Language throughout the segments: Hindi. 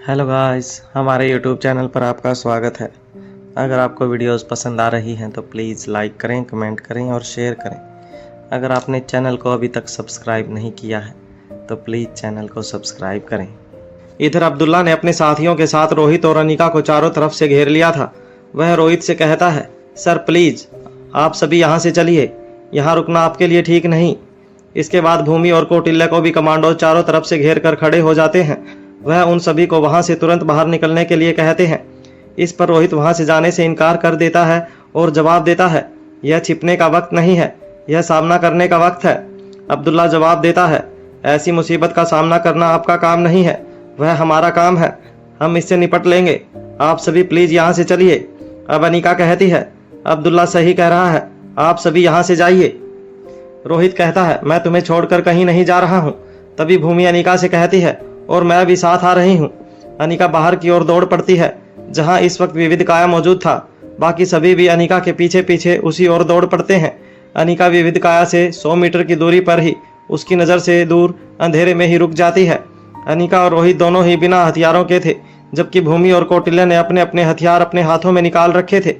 हेलो गाइस, हमारे यूट्यूब चैनल पर आपका स्वागत है। अगर आपको वीडियोस पसंद आ रही हैं तो प्लीज़ लाइक करें, कमेंट करें और शेयर करें। अगर आपने चैनल को अभी तक सब्सक्राइब नहीं किया है तो प्लीज़ चैनल को सब्सक्राइब करें। इधर अब्दुल्ला ने अपने साथियों के साथ रोहित और अनिका को चारों तरफ से घेर लिया था। वह रोहित से कहता है, सर प्लीज़ आप सभी यहाँ से चलिए, यहाँ रुकना आपके लिए ठीक नहीं। इसके बाद भूमि और कौटिल्य को भी कमांडो चारों तरफ से घेर कर खड़े हो जाते हैं। वह उन सभी को वहां से तुरंत बाहर निकलने के लिए कहते हैं। इस पर रोहित वहां से जाने से इनकार कर देता है और जवाब देता है, यह छिपने का वक्त नहीं है, यह सामना करने का वक्त है। अब्दुल्ला जवाब देता है, ऐसी मुसीबत का सामना करना आपका काम नहीं है, वह हमारा काम है, हम इससे निपट लेंगे। आप सभी प्लीज यहाँ से चलिए। अब अनिका कहती है, अब्दुल्ला सही कह रहा है, आप सभी यहाँ से जाइए। रोहित कहता है, मैं तुम्हें छोड़कर कहीं नहीं जा रहा हूँ। तभी भूमि अनिका से कहती है, और मैं भी साथ आ रही हूँ। अनिका बाहर की ओर दौड़ पड़ती है जहाँ इस वक्त विविध काया मौजूद था। बाकी सभी भी अनिका के पीछे पीछे उसी ओर दौड़ पड़ते हैं। अनिका विविध काया से 100 मीटर की दूरी पर ही उसकी नज़र से दूर अंधेरे में ही रुक जाती है। अनिका और रोहित दोनों ही बिना हथियारों के थे, जबकि भूमि और कौटिल्य ने अपने अपने हथियार अपने हाथों में निकाल रखे थे।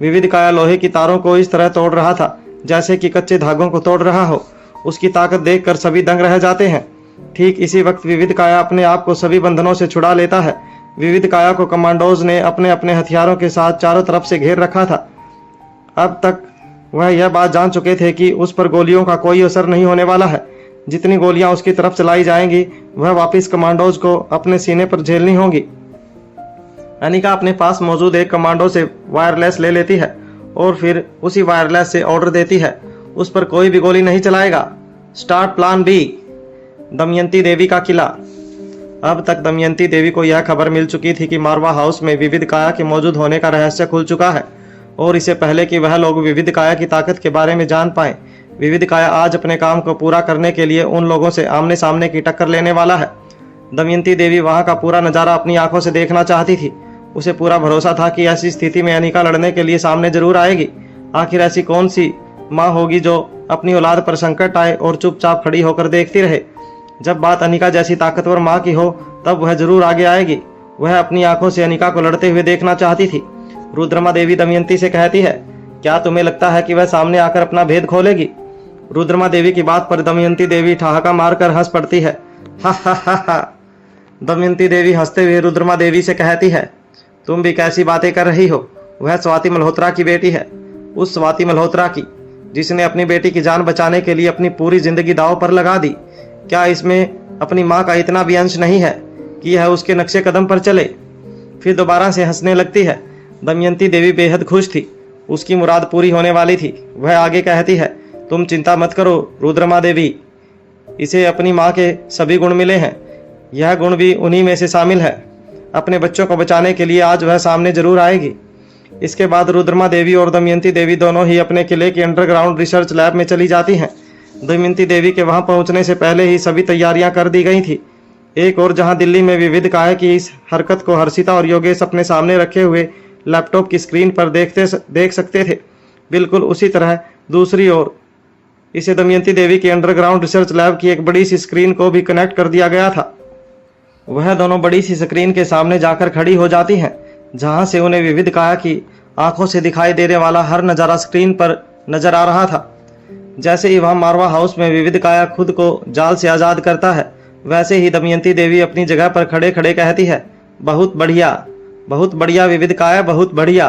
विविध काया लोहे की तारों को इस तरह तोड़ रहा था जैसे कि कच्चे धागों को तोड़ रहा हो। उसकी ताकत देखकर सभी दंग रह जाते हैं। ठीक इसी वक्त विविध काया अपने आप को सभी बंधनों से छुड़ा लेता है। विविध काया को कमांडोज ने अपने अपने हथियारों के साथ चारों तरफ से घेर रखा था। अब तक वह यह बात जान चुके थे कि उस पर गोलियों का कोई असर नहीं होने वाला है। जितनी गोलियां उसकी तरफ चलाई जाएंगी वह वापिस कमांडोज को अपने सीने पर झेलनी होगी। अनिका अपने पास मौजूद एक कमांडो से वायरलेस ले लेती है और फिर उसी वायरलेस से ऑर्डर देती है, उस पर कोई भी गोली नहीं चलाएगा। Start plan B. Damayanti Devi का किला। अब तक दमयंती देवी को यह खबर मिल चुकी थी कि मारवा हाउस में विविध काया के मौजूद होने का रहस्य खुल चुका है, और इससे पहले कि वह लोग विविध काया की ताकत के बारे में जान पाए, विविध काया आज अपने काम को पूरा करने के लिए उन लोगों से आमने सामने की टक्कर लेने वाला है। दमयंती देवी वहां का पूरा नज़ारा अपनी आंखों से देखना चाहती थी। उसे पूरा भरोसा था कि ऐसी स्थिति में अनिका लड़ने के लिए सामने जरूर आएगी। आखिर ऐसी कौन सी माँ होगी जो अपनी औलाद पर संकट आए और चुपचाप खड़ी होकर देखती रहे। जब बात अनिका जैसी ताकतवर माँ की हो तब वह जरूर आगे आएगी। वह अपनी आंखों से अनिका को लड़ते हुए देखना चाहती थी। रुद्रमा देवी दमयंती से कहती है, क्या तुम्हें लगता है कि वह सामने आकर अपना भेद खोलेगी? रुद्रमा देवी की बात पर दमयंती देवी ठहाका मारकर हंस पड़ती है। हा हा हा हा। दमयंती देवी हंसते हुए रुद्रमा देवी से कहती है, तुम भी कैसी बातें कर रही हो? वह स्वाति मल्होत्रा की बेटी है, उस स्वाति मल्होत्रा की जिसने अपनी बेटी की जान बचाने के लिए अपनी पूरी जिंदगी दांव पर लगा दी। क्या इसमें अपनी माँ का इतना भी अंश नहीं है कि यह उसके नक्शे कदम पर चले? फिर दोबारा से हंसने लगती है। दमयंती देवी बेहद खुश थी, उसकी मुराद पूरी होने वाली थी। वह आगे कहती है, तुम चिंता मत करो रुद्रमा देवी, इसे अपनी माँ के सभी गुण मिले हैं, यह गुण भी उन्हीं में से शामिल है। अपने बच्चों को बचाने के लिए आज वह सामने जरूर आएगी। इसके बाद रुद्रमा देवी और दमयंती देवी दोनों ही अपने किले की अंडरग्राउंड रिसर्च लैब में चली जाती हैं। दमयंती देवी के वहां पहुंचने से पहले ही सभी तैयारियां कर दी गई थी। एक और जहां दिल्ली में विविध काया की इस हरकत को हर्षिता और योगेश अपने सामने रखे हुए लैपटॉप की स्क्रीन पर देख सकते थे, बिल्कुल उसी तरह दूसरी ओर इसे दमयंती देवी की अंडरग्राउंड रिसर्च लैब की एक बड़ी सी स्क्रीन को भी कनेक्ट कर दिया गया था। वह दोनों बड़ी सी स्क्रीन के सामने जाकर खड़ी हो जाती हैं, जहां से उन्हें विविध काया की आंखों से दिखाई देने वाला हर नज़ारा स्क्रीन पर नजर आ रहा था। जैसे ही वह मारवा हाउस में विविध काया खुद को जाल से आज़ाद करता है, वैसे ही दमयंती देवी अपनी जगह पर खड़े खड़े कहती है, बहुत बढ़िया विविध काया, बहुत बढ़िया।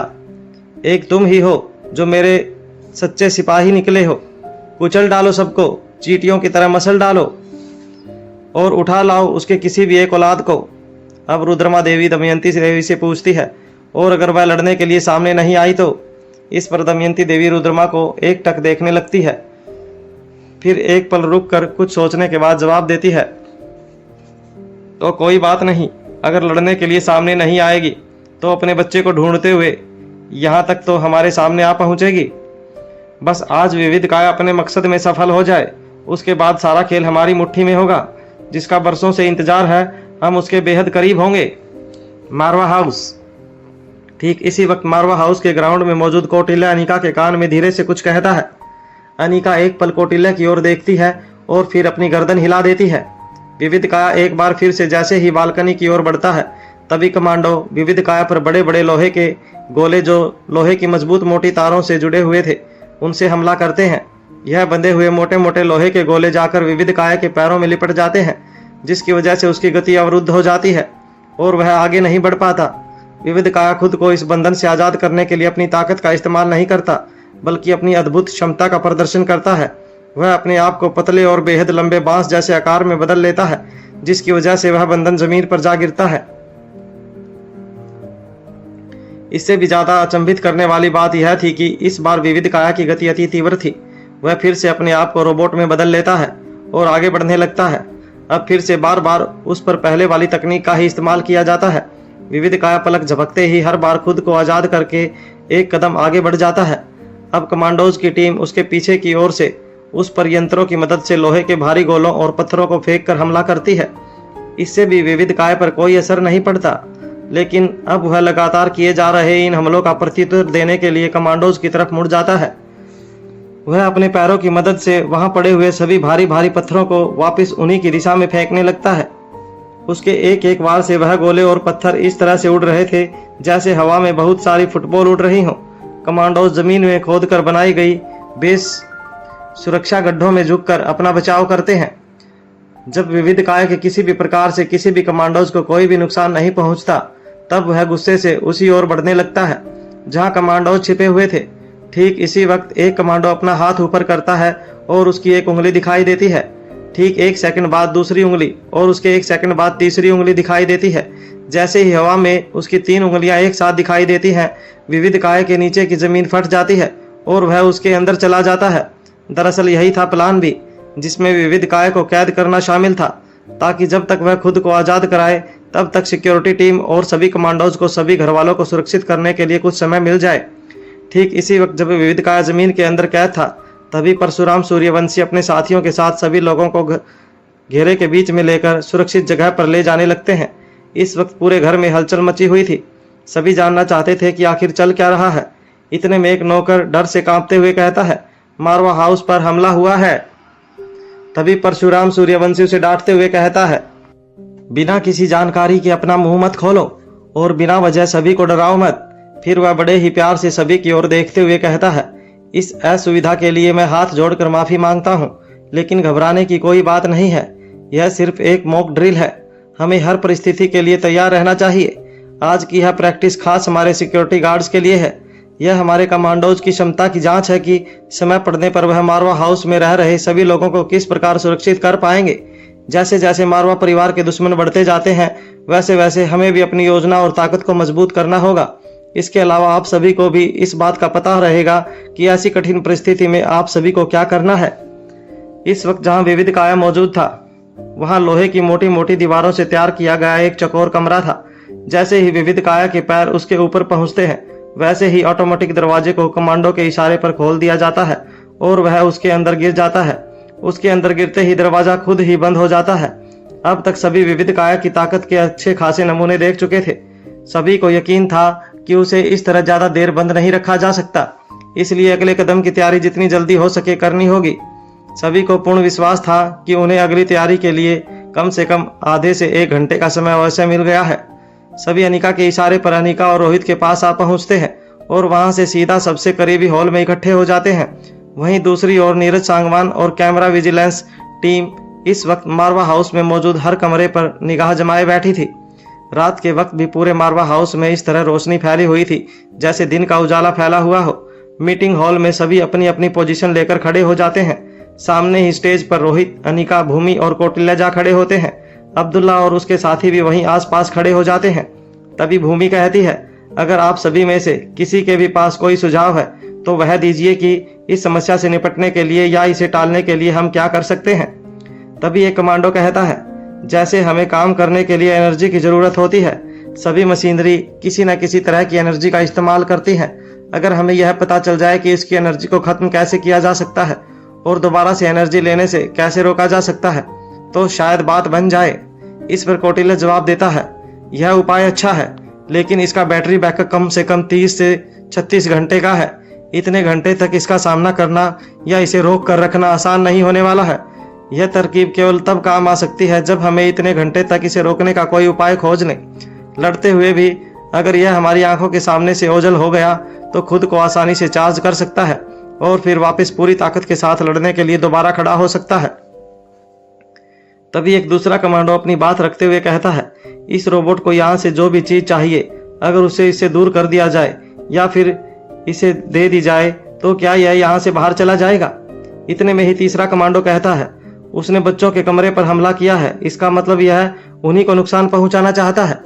एक तुम ही हो जो मेरे सच्चे सिपाही निकले हो। कुचल डालो सबको, चींटियों की तरह मसल डालो और उठा लाओ उसके किसी भी एक औलाद को। अब रुद्रमा देवी दमयंती देवी से पूछती है, और अगर वह लड़ने के लिए सामने नहीं आई तो? इस पर दमयंती देवी रुद्रमा को एक टक देखने लगती है, फिर एक पल रुक कर कुछ सोचने के बाद जवाब देती है, तो कोई बात नहीं, अगर लड़ने के लिए सामने नहीं आएगी तो अपने बच्चे को ढूंढते हुए यहाँ तक तो हमारे सामने आ पहुँचेगी। बस आज विविध काया अपने मकसद में सफल हो जाए, उसके बाद सारा खेल हमारी मुट्ठी में होगा, जिसका बरसों से इंतजार है, हम उसके बेहद करीब होंगे। मारवा हाउस। ठीक इसी वक्त मारवा हाउस के ग्राउंड में मौजूद कौटिल्य अनिका के कान में धीरे से कुछ कहता है। अनिका एक पल कौटिल्य की ओर देखती है और फिर अपनी गर्दन हिला देती है। विविध काया एक बार फिर से जैसे ही बालकनी की ओर बढ़ता है तभी कमांडो विविध काया पर बड़े बड़े लोहे के गोले जो लोहे की मजबूत मोटी तारों से जुड़े हुए थे उनसे हमला करते हैं। यह बंधे हुए मोटे मोटे लोहे के गोले जाकर विविध काया के पैरों में लिपट जाते हैं, जिसकी वजह से उसकी गति अवरुद्ध हो जाती है और वह आगे नहीं बढ़ पाता। विविध काया खुद को इस बंधन से आज़ाद करने के लिए अपनी ताकत का इस्तेमाल नहीं करता, बल्कि अपनी अद्भुत क्षमता का प्रदर्शन करता है। वह अपने आप को पतले और बेहद लंबे बांस जैसे आकार में बदल लेता है, जिसकी वजह से वह बंधन जमीन पर जा गिरता है। इससे भी ज्यादा अचंभित करने वाली बात यह थी कि इस बार विविध काया की गति अति तीव्र थी। वह फिर से अपने आप को रोबोट में बदल लेता है और आगे बढ़ने लगता है। अब फिर से बार बार उस पर पहले वाली तकनीक का ही इस्तेमाल किया जाता है। विविध काया पलक झपकते ही हर बार खुद को आज़ाद करके एक कदम आगे बढ़ जाता है। अब कमांडोज की टीम उसके पीछे की ओर से उस पर यंत्रों की मदद से लोहे के भारी गोलों और पत्थरों को फेंक कर हमला करती है। इससे भी विविध काया पर कोई असर नहीं पड़ता, लेकिन अब वह लगातार किए जा रहे इन हमलों का प्रत्युत्तर देने के लिए कमांडोज की तरफ मुड़ जाता है। वह अपने पैरों की मदद से वहां पड़े हुए सभी भारी भारी पत्थरों को वापस उन्हीं की दिशा में फेंकने लगता है। उसके एक एक वार से वह गोले और पत्थर इस तरह से उड़ रहे थे जैसे हवा में बहुत सारी फुटबॉल उड़ रही हों। कमांडोज जमीन में खोदकर बनाई गई बेस सुरक्षा गड्ढों में झुककर अपना बचाव करते हैं। जब विविध काया के किसी भी प्रकार से किसी भी कमांडोज को कोई भी नुकसान नहीं पहुंचता, तब वह गुस्से से उसी ओर बढ़ने लगता है जहां कमांडोज छिपे हुए थे। ठीक इसी वक्त एक कमांडो अपना हाथ ऊपर करता है और उसकी एक उंगली दिखाई देती है। ठीक एक सेकंड बाद दूसरी उंगली और उसके एक सेकंड बाद तीसरी उंगली दिखाई देती है। जैसे ही हवा में उसकी 3 उंगलियां एक साथ दिखाई देती हैं, विविध काया के नीचे की जमीन फट जाती है और वह उसके अंदर चला जाता है। दरअसल यही था प्लान भी, जिसमें विविध काया को कैद करना शामिल था, ताकि जब तक वह खुद को आज़ाद कराए तब तक सिक्योरिटी टीम और सभी कमांडोज को सभी घरवालों को सुरक्षित करने के लिए कुछ समय मिल जाए। ठीक इसी वक्त जब विविध काया जमीन के अंदर कैद था, तभी परशुराम सूर्यवंशी अपने साथियों के साथ सभी लोगों को घेरे के बीच में लेकर सुरक्षित जगह पर ले जाने लगते हैं। इस वक्त पूरे घर में हलचल मची हुई थी। सभी जानना चाहते थे कि आखिर चल क्या रहा है। इतने में एक नौकर डर से कांपते हुए कहता है, मारवा हाउस पर हमला हुआ है। तभी परशुराम सूर्यवंशी उसे डांटते हुए कहता है, बिना किसी जानकारी के अपना मुंह मत खोलो और बिना वजह सभी को डराओ मत। फिर वह बड़े ही प्यार से सभी की ओर देखते हुए कहता है, इस असुविधा के लिए मैं हाथ जोड़कर माफी मांगता हूँ, लेकिन घबराने की कोई बात नहीं है। यह सिर्फ एक मॉक ड्रिल है। हमें हर परिस्थिति के लिए तैयार रहना चाहिए। आज की यह प्रैक्टिस खास हमारे सिक्योरिटी गार्ड्स के लिए है। यह हमारे कमांडोज की क्षमता की जांच है कि समय पड़ने पर वह मारवा हाउस में रह रहे सभी लोगों को किस प्रकार सुरक्षित कर पाएंगे। जैसे जैसे मारवा परिवार के दुश्मन बढ़ते जाते हैं, वैसे वैसे हमें भी अपनी योजना और ताकत को मजबूत करना होगा। इसके अलावा आप सभी को भी इस बात का पता रहेगा कि ऐसी कठिन परिस्थिति में आप सभी को क्या करना है। इस वक्त जहां विविध काया मौजूद था, वहां लोहे की मोटी मोटी दीवारों से तैयार किया गया एक चौकोर कमरा था। जैसे ही विविध काया के पैर उसके ऊपर पहुंचते हैं, वैसे ही ऑटोमेटिक दरवाजे को कमांडो के इशारे पर खोल दिया जाता है और वह उसके अंदर गिर जाता है। उसके अंदर गिरते ही दरवाजा खुद ही बंद हो जाता है। अब तक सभी विविध काया की ताकत के अच्छे खासे नमूने देख चुके थे। सभी को यकीन था कि उसे इस तरह ज्यादा देर बंद नहीं रखा जा सकता, इसलिए अगले कदम की तैयारी जितनी जल्दी हो सके करनी होगी। सभी को पूर्ण विश्वास था कि उन्हें अगली तैयारी के लिए कम से कम आधे से 1 घंटे का समय अवश्य मिल गया है। सभी अनिका के इशारे पर अनिका और रोहित के पास आ पहुंचते हैं और वहां से सीधा सबसे करीबी हॉल में इकट्ठे हो जाते हैं। वहीं दूसरी ओर नीरज सांगवान और कैमरा विजिलेंस टीम इस वक्त मारवा हाउस में मौजूद हर कमरे पर निगाह जमाए बैठी थी। रात के वक्त भी पूरे मारवा हाउस में इस तरह रोशनी फैली हुई थी जैसे दिन का उजाला फैला हुआ हो। मीटिंग हॉल में सभी अपनी अपनी पोजीशन लेकर खड़े हो जाते हैं। सामने ही स्टेज पर रोहित, अनिका, भूमि और कौटिल्य जा खड़े होते हैं। अब्दुल्ला और उसके साथी भी वहीं आसपास खड़े हो जाते हैं। तभी भूमि कहती है, अगर आप सभी में से किसी के भी पास कोई सुझाव है तो वह दीजिए कि इस समस्या से निपटने के लिए या इसे टालने के लिए हम क्या कर सकते हैं। तभी एक कमांडो कहता है, जैसे हमें काम करने के लिए एनर्जी की जरूरत होती है, सभी मशीनरी किसी न किसी तरह की एनर्जी का इस्तेमाल करती है। अगर हमें यह पता चल जाए कि इसकी एनर्जी को खत्म कैसे किया जा सकता है और दोबारा से एनर्जी लेने से कैसे रोका जा सकता है, तो शायद बात बन जाए। इस पर कौटिल्य जवाब देता है, यह उपाय अच्छा है, लेकिन इसका बैटरी बैकअप कम से कम 30 से 36 घंटे का है। इतने घंटे तक इसका सामना करना या इसे रोक कर रखना आसान नहीं होने वाला है। यह तरकीब केवल तब काम आ सकती है जब हमें इतने घंटे तक इसे रोकने का कोई उपाय खोज लें। लड़ते हुए भी अगर यह हमारी आंखों के सामने से ओझल हो गया तो खुद को आसानी से चार्ज कर सकता है और फिर वापस पूरी ताकत के साथ लड़ने के लिए दोबारा खड़ा हो सकता है। तभी एक दूसरा कमांडो अपनी बात रखते हुए कहता है, इस रोबोट को यहाँ से जो भी चीज चाहिए अगर उसे इससे दूर कर दिया जाए या फिर इसे दे दी जाए तो क्या यह यहाँ से बाहर चला जाएगा। इतने में ही तीसरा कमांडो कहता है, उसने बच्चों के कमरे पर हमला किया है, इसका मतलब यह उन्हीं को नुकसान पहुंचाना चाहता है।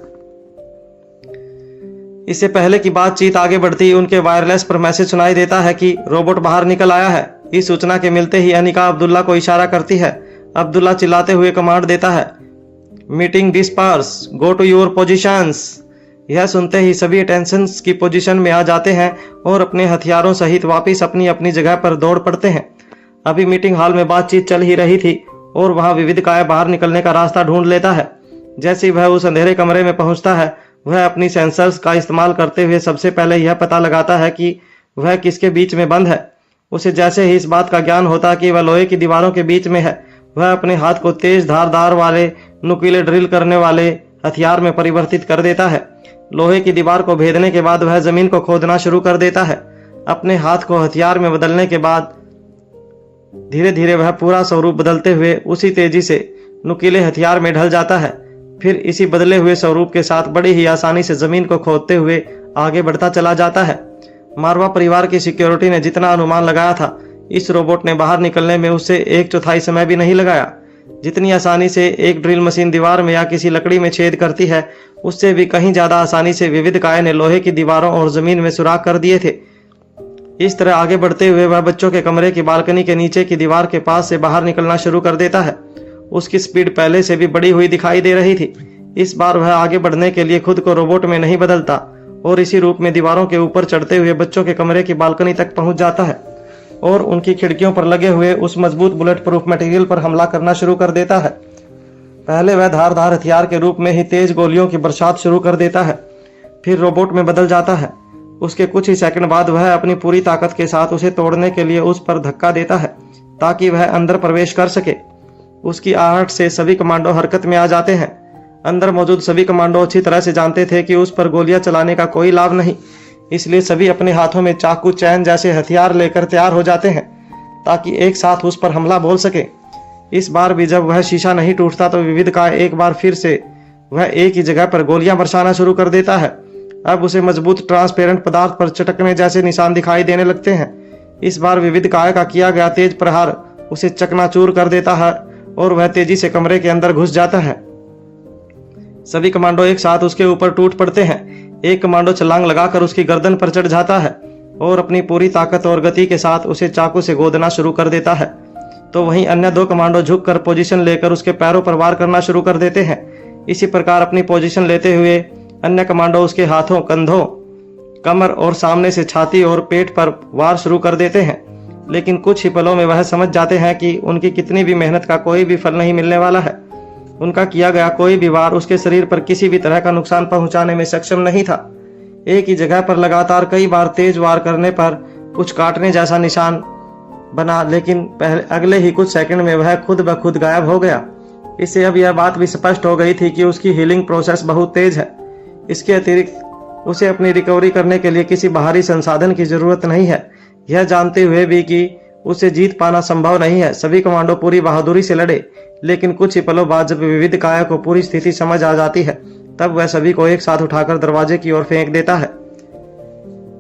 इससे पहले कि बातचीत आगे बढ़ती उनके वायरलेस पर मैसेज सुनाई देता है कि रोबोट बाहर निकल आया है। इस सूचना के मिलते ही अनिका अब्दुल्ला को इशारा करती है। अब्दुल्ला चिल्लाते हुए कमांड देता है, meeting disperse, go to your positions. यह सुनते ही सभी अटेंशन की पोजीशन में आ जाते हैं और अपने हथियारों सहित वापस अपनी अपनी जगह पर दौड़ पड़ते हैं। अभी मीटिंग हॉल में बातचीत चल ही रही थी और वहां विविध काय बाहर निकलने का रास्ता ढूंढ लेता है। जैसे ही वह उस अंधेरे कमरे में पहुंचता है वह अपनी सेंसर्स का इस्तेमाल करते हुए सबसे पहले यह पता लगाता है कि वह किसके बीच में बंद है। उसे जैसे ही इस बात का ज्ञान होता कि वह लोहे की दीवारों के बीच में है, वह अपने हाथ को तेज धारदार वाले नुकीले ड्रिल करने वाले हथियार में परिवर्तित कर देता है। लोहे की दीवार को भेदने के बाद वह जमीन को खोदना शुरू कर देता है। अपने हाथ को हथियार में बदलने के बाद धीरे धीरे वह पूरा स्वरूप बदलते हुए उसी तेजी से नुकीले हथियार में ढल जाता है। फिर इसी बदले हुए स्वरूप के साथ बड़ी ही आसानी से जमीन को खोदते हुए आगे बढ़ता चला जाता है। मारवा परिवार की सिक्योरिटी ने जितना अनुमान लगाया था, इस रोबोट ने बाहर निकलने में उससे 1/4 समय भी नहीं लगाया। जितनी आसानी से एक ड्रिल मशीन दीवार में या किसी लकड़ी में छेद करती है, उससे भी कहीं ज्यादा आसानी से विविध काय ने लोहे की दीवारों और जमीन में सुराख कर दिए थे। इस तरह आगे बढ़ते हुए वह बच्चों के कमरे की बालकनी के नीचे की दीवार के पास से बाहर निकलना शुरू कर देता है। उसकी स्पीड पहले से भी बढ़ी हुई दिखाई दे रही थी। इस बार वह आगे बढ़ने के लिए खुद को रोबोट में नहीं बदलता और इसी रूप में दीवारों के ऊपर चढ़ते हुए बच्चों के कमरे की बालकनी तक पहुंच जाता है और उनकी खिड़कियों पर लगे हुए उस मजबूत बुलेट प्रूफ मटेरियल पर हमला करना शुरू कर देता है। पहले वह धारदार हथियार के रूप में ही तेज गोलियों की बरसात शुरू कर देता है, फिर रोबोट में बदल जाता है। उसके कुछ ही सेकंड बाद वह अपनी पूरी ताकत के साथ उसे तोड़ने के लिए उस पर धक्का देता है ताकि वह अंदर प्रवेश कर सके। उसकी आहट से सभी कमांडो हरकत में आ जाते हैं। अंदर मौजूद सभी कमांडो अच्छी तरह से जानते थे कि उस पर गोलियां चलाने का कोई लाभ नहीं, इसलिए सभी अपने हाथों में चाकू, चैन जैसे हथियार लेकर तैयार हो जाते हैं ताकि एक साथ उस पर हमला बोल सके। इस बार भी जब वह शीशा नहीं टूटता तो विविध का एक बार फिर से वह एक ही जगह पर गोलियां बरसाना शुरू कर देता है। अब उसे मजबूत ट्रांसपेरेंट पदार्थ पर चटकने जैसे निशान दिखाई देने लगते हैं। इस बार विविध काय का किया गया तेज प्रहार उसे चकनाचूर कर देता है और वह तेजी से कमरे के अंदर घुस जाता है। सभी कमांडो एक साथ उसके ऊपर टूट पड़ते हैं। एक कमांडो छलांग लगाकर उसकी गर्दन पर चढ़ जाता है और अपनी पूरी ताकत और गति के साथ उसे चाकू से गोदना शुरू कर देता है। तो वहीं अन्य 2 कमांडो झुककर पोजीशन लेकर उसके पैरों पर वार करना शुरू कर देते हैं। इसी प्रकार अपनी पोजीशन लेते हुए अन्य कमांडो उसके हाथों, कंधों, कमर और सामने से छाती और पेट पर वार शुरू कर देते हैं। लेकिन कुछ ही पलों में वह समझ जाते हैं कि उनकी कितनी भी मेहनत का कोई भी फल नहीं मिलने वाला है। उनका किया गया कोई भी वार उसके शरीर पर किसी भी तरह का नुकसान पहुंचाने में सक्षम नहीं था। एक ही जगह पर लगातार कई बार तेज वार करने पर कुछ काटने जैसा निशान बना, लेकिन अगले ही कुछ सेकंड में वह खुद ब खुद गायब हो गया। इससे अब यह बात भी स्पष्ट हो गई थी कि उसकी हीलिंग प्रोसेस बहुत तेज है। इसके अतिरिक्त उसे अपनी रिकवरी करने के लिए किसी बाहरी संसाधन की जरूरत नहीं है। यह जानते हुए भी कि उसे जीत पाना संभव नहीं है, सभी कमांडो पूरी बहादुरी से लड़े। लेकिन कुछ ही पलों बाद जब विविध काय को पूरी स्थिति समझ आ जाती है, तब वह सभी को एक साथ उठाकर दरवाजे की ओर फेंक देता है।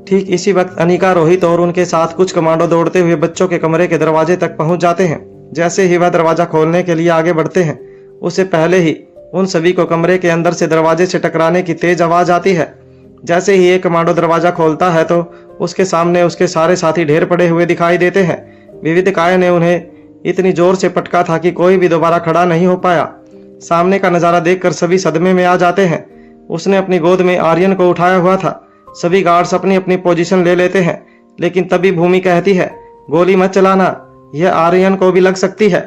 ठीक इसी वक्त अनिका, रोहित और उनके साथ कुछ कमांडो दौड़ते हुए बच्चों के कमरे के दरवाजे तक पहुंच जाते हैं। जैसे ही वह दरवाजा खोलने के लिए आगे बढ़ते हैं, उससे पहले ही उन सभी को कमरे के अंदर से दरवाजे से टकराने की तेज आवाज आती है। जैसे ही एक कमांडो दरवाजा खोलता है तो उसके सामने उसके सारे साथी ढेर पड़े हुए दिखाई देते हैं। विविध काय ने उन्हें इतनी जोर से पटका था कि कोई भी दोबारा खड़ा नहीं हो पाया। सामने का नजारा देखकर सभी सदमे में आ जाते हैं। उसने अपनी गोद में आर्यन को उठाया हुआ था। सभी गार्ड्स अपनी अपनी पोजीशन ले लेते हैं, लेकिन तभी भूमि कहती है, गोली मत चलाना, यह आर्यन को भी लग सकती है।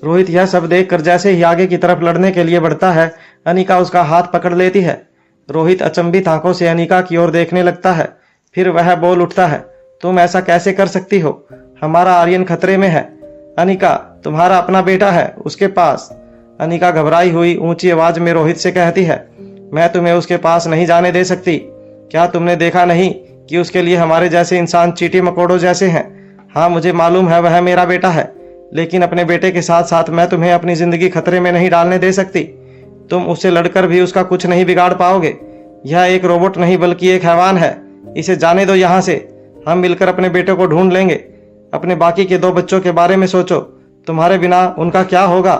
रोहित यह सब देखकर जैसे ही आगे की तरफ लड़ने के लिए बढ़ता है, अनिका उसका हाथ पकड़ लेती है। रोहित अचंभित आंखों से अनिका की ओर देखने लगता है। फिर वह बोल उठता है, तुम ऐसा कैसे कर सकती हो? हमारा आर्यन खतरे में है। अनिका, तुम्हारा अपना बेटा है उसके पास। अनिका घबराई हुई ऊंची आवाज में रोहित से कहती है, मैं तुम्हें उसके पास नहीं जाने दे सकती। क्या तुमने देखा नहीं कि उसके लिए हमारे जैसे इंसान चींटी मकोड़ों जैसे हैं? हाँ, मुझे मालूम है वह मेरा बेटा है, लेकिन अपने बेटे के साथ साथ मैं तुम्हें अपनी जिंदगी खतरे में नहीं डालने दे सकती। तुम उससे लड़कर भी उसका कुछ नहीं बिगाड़ पाओगे। यह एक रोबोट नहीं बल्कि एक हैवान है। इसे जाने दो यहाँ से। हम मिलकर अपने बेटे को ढूंढ लेंगे। अपने बाकी के 2 बच्चों के बारे में सोचो, तुम्हारे बिना उनका क्या होगा।